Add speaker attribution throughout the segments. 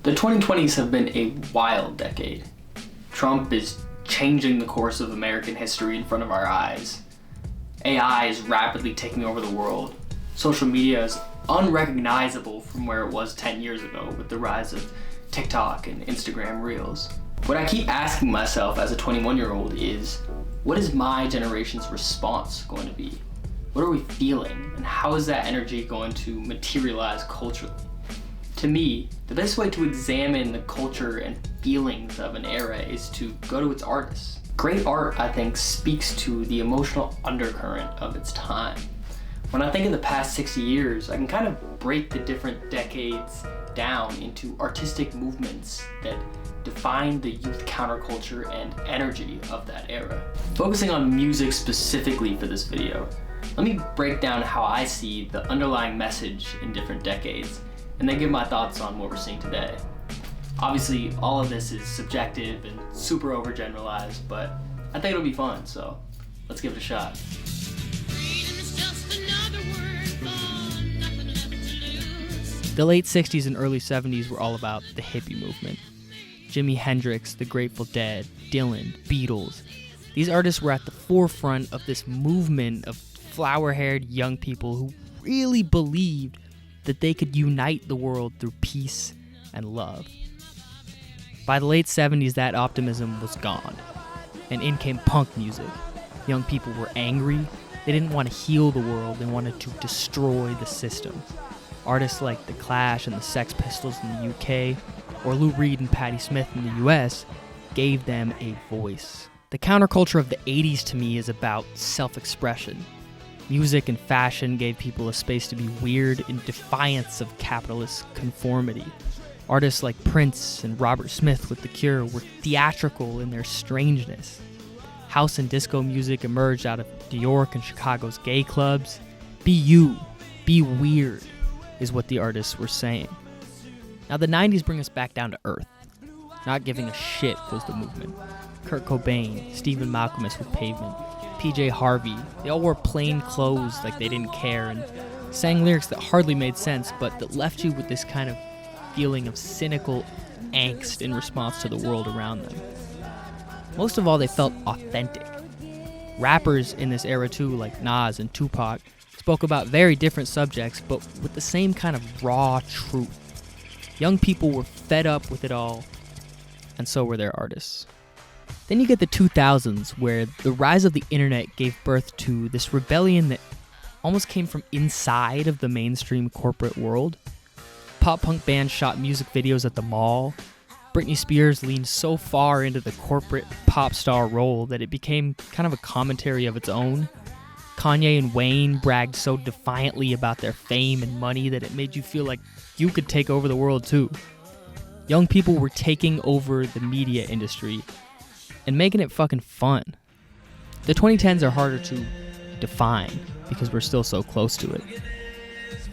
Speaker 1: The 2020s have been a wild decade. Trump is changing the course of American history in front of our eyes. AI is rapidly taking over the world. Social media is unrecognizable from where it was 10 years ago with the rise of TikTok and Instagram Reels. What I keep asking myself as a 21-year-old is, what is my generation's response going to be? What are we feeling, and how is that energy going to materialize culturally? To me, the best way to examine the culture and feelings of an era is to go to its artists. Great art, I think, speaks to the emotional undercurrent of its time. When I think of the past 60 years, I can kind of break the different decades down into artistic movements that define the youth counterculture and energy of that era. Focusing on music specifically for this video, let me break down how I see the underlying message in different decades, and then give my thoughts on what we're seeing today. Obviously, all of this is subjective and super overgeneralized, but I think it'll be fun, so let's give it a shot.
Speaker 2: The late 60s and early 70s were all about the hippie movement. Jimi Hendrix, The Grateful Dead, Dylan, Beatles. These artists were at the forefront of this movement of flower-haired young people who really believed that they could unite the world through peace and love. By the late 70s, that optimism was gone, and in came punk music. Young people were angry. They didn't want to heal the world. They wanted to destroy the system. Artists like The Clash and the Sex Pistols in the UK, or Lou Reed and Patti Smith in the US, gave them a voice. The counterculture of the 80s to me is about self-expression. Music and fashion gave people a space to be weird in defiance of capitalist conformity. Artists like Prince and Robert Smith with The Cure were theatrical in their strangeness. House and disco music emerged out of New York and Chicago's gay clubs. Be you, be weird, is what the artists were saying. Now the 90s bring us back down to earth. Not giving a shit was the movement. Kurt Cobain, Stephen Malkmus with Pavement, PJ Harvey, they all wore plain clothes like they didn't care and sang lyrics that hardly made sense, but that left you with this kind of feeling of cynical angst in response to the world around them. Most of all, they felt authentic. Rappers in this era too, like Nas and Tupac, spoke about very different subjects, but with the same kind of raw truth. Young people were fed up with it all, and so were their artists. Then you get the 2000s, where the rise of the internet gave birth to this rebellion that almost came from inside of the mainstream corporate world. Pop-punk bands shot music videos at the mall. Britney Spears leaned so far into the corporate pop star role that it became kind of a commentary of its own. Kanye and Wayne bragged so defiantly about their fame and money that it made you feel like you could take over the world too. Young people were taking over the media industry and making it fucking fun. The 2010s are harder to define because we're still so close to it.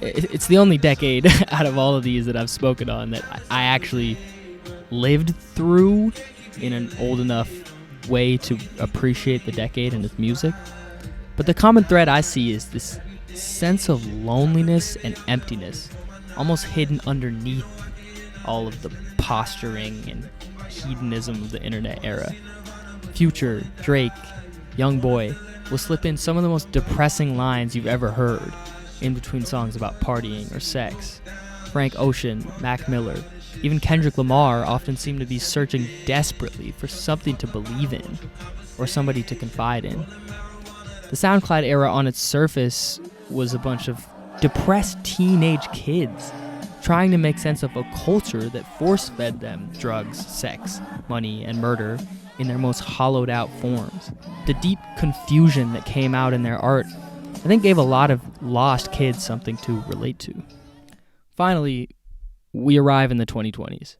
Speaker 2: It's the only decade out of all of these that I've spoken on that I actually lived through in an old enough way to appreciate the decade and its music. But the common thread I see is this sense of loneliness and emptiness, almost hidden underneath all of the posturing and hedonism of the internet era. Future, Drake, Youngboy will slip in some of the most depressing lines you've ever heard in between songs about partying or sex. Frank Ocean, Mac Miller, even Kendrick Lamar often seem to be searching desperately for something to believe in or somebody to confide in. The SoundCloud era on its surface was a bunch of depressed teenage kids trying to make sense of a culture that force-fed them drugs, sex, money, and murder in their most hollowed-out forms. The deep confusion that came out in their art, I think, gave a lot of lost kids something to relate to. Finally, we arrive in the 2020s.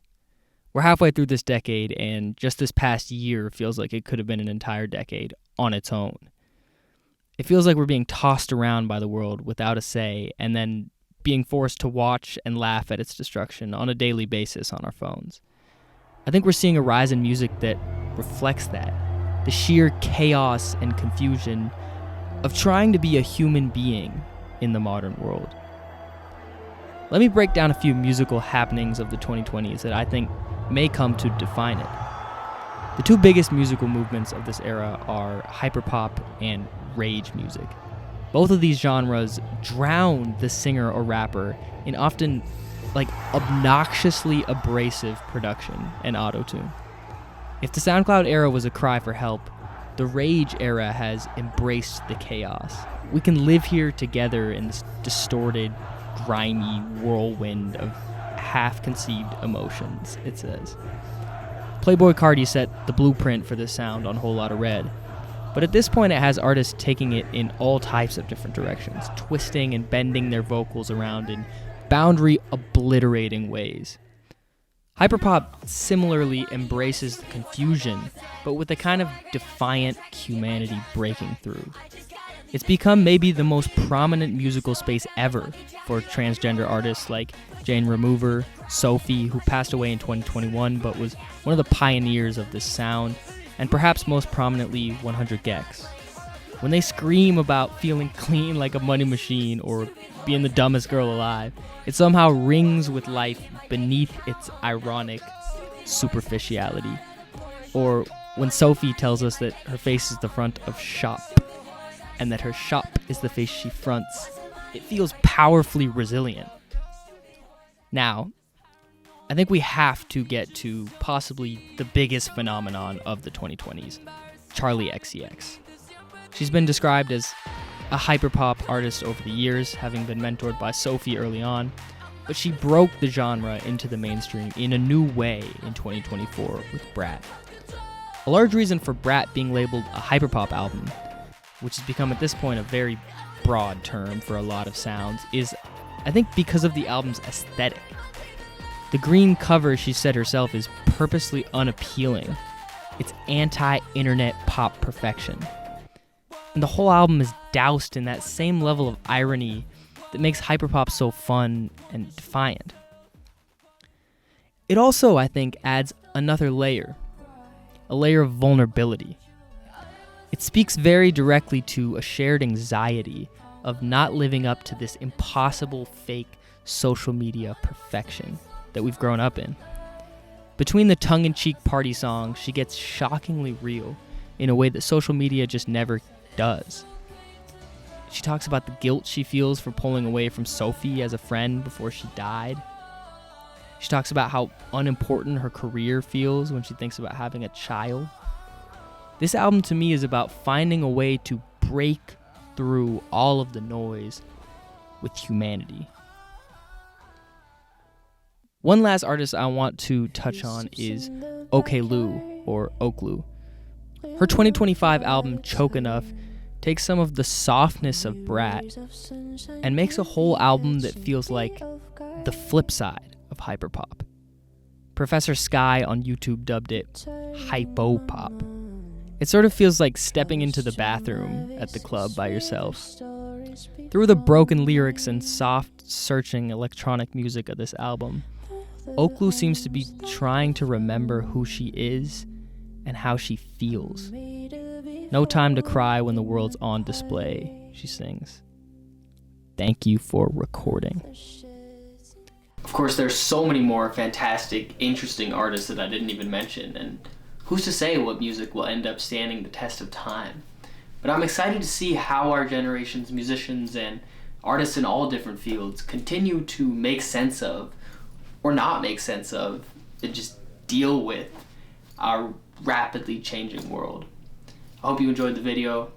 Speaker 2: We're halfway through this decade, and just this past year feels like it could have been an entire decade on its own. It feels like we're being tossed around by the world without a say, and then being forced to watch and laugh at its destruction on a daily basis on our phones. I think we're seeing a rise in music that reflects that. The sheer chaos and confusion of trying to be a human being in the modern world. Let me break down a few musical happenings of the 2020s that I think may come to define it. The two biggest musical movements of this era are hyperpop and rage music. Both of these genres drown the singer or rapper in often obnoxiously abrasive production and auto-tune. If the SoundCloud era was a cry for help, the rage era has embraced the chaos. We can live here together in this distorted, grimy whirlwind of half-conceived emotions, it says. Playboi Carti set the blueprint for this sound on Whole Lotta Red, but at this point it has artists taking it in all types of different directions, twisting and bending their vocals around in boundary-obliterating ways. Hyperpop similarly embraces the confusion, but with a kind of defiant humanity breaking through. It's become maybe the most prominent musical space ever for transgender artists like Jane Remover, Sophie, who passed away in 2021 but was one of the pioneers of this sound, and perhaps most prominently 100 gecs. When they scream about feeling clean like a money machine or being the dumbest girl alive, it somehow rings with life beneath its ironic superficiality. Or when Sophie tells us that her face is the front of shop, and that her shop is the face she fronts, it feels powerfully resilient. Now, I think we have to get to possibly the biggest phenomenon of the 2020s, Charli XCX. She's been described as a hyperpop artist over the years, having been mentored by Sophie early on, but she broke the genre into the mainstream in a new way in 2024 with Brat. A large reason for Brat being labeled a hyperpop album, which has become at this point a very broad term for a lot of sounds, is, I think, because of the album's aesthetic. The green cover, she said herself, is purposely unappealing. It's anti-internet pop perfection. And the whole album is doused in that same level of irony that makes hyperpop so fun and defiant. It also, I think, adds another layer, a layer of vulnerability. It speaks very directly to a shared anxiety of not living up to this impossible fake social media perfection that we've grown up in. Between the tongue-in-cheek party songs, she gets shockingly real in a way that social media just never does. She talks about the guilt she feels for pulling away from Sophie as a friend before she died. She talks about how unimportant her career feels when she thinks about having a child. This album to me is about finding a way to break through all of the noise with humanity. One last artist I want to touch on is Oklu, or Oklu. Her 2025 album, Choke Enough, takes some of the softness of Brat and makes a whole album that feels like the flip side of hyperpop. Professor Sky on YouTube dubbed it Hypopop. It sort of feels like stepping into the bathroom at the club by yourself. Through the broken lyrics and soft, searching electronic music of this album, Oklu seems to be trying to remember who she is and how she feels. No time to cry when the world's on display, she sings. Thank you for recording.
Speaker 1: Of course, there's so many more fantastic, interesting artists that I didn't even mention, and who's to say what music will end up standing the test of time? But I'm excited to see how our generation's musicians and artists in all different fields continue to make sense of, or not make sense of, and just deal with our rapidly changing world. I hope you enjoyed the video.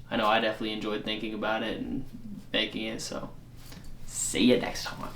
Speaker 1: I know I definitely enjoyed thinking about it and making it, so see you next time.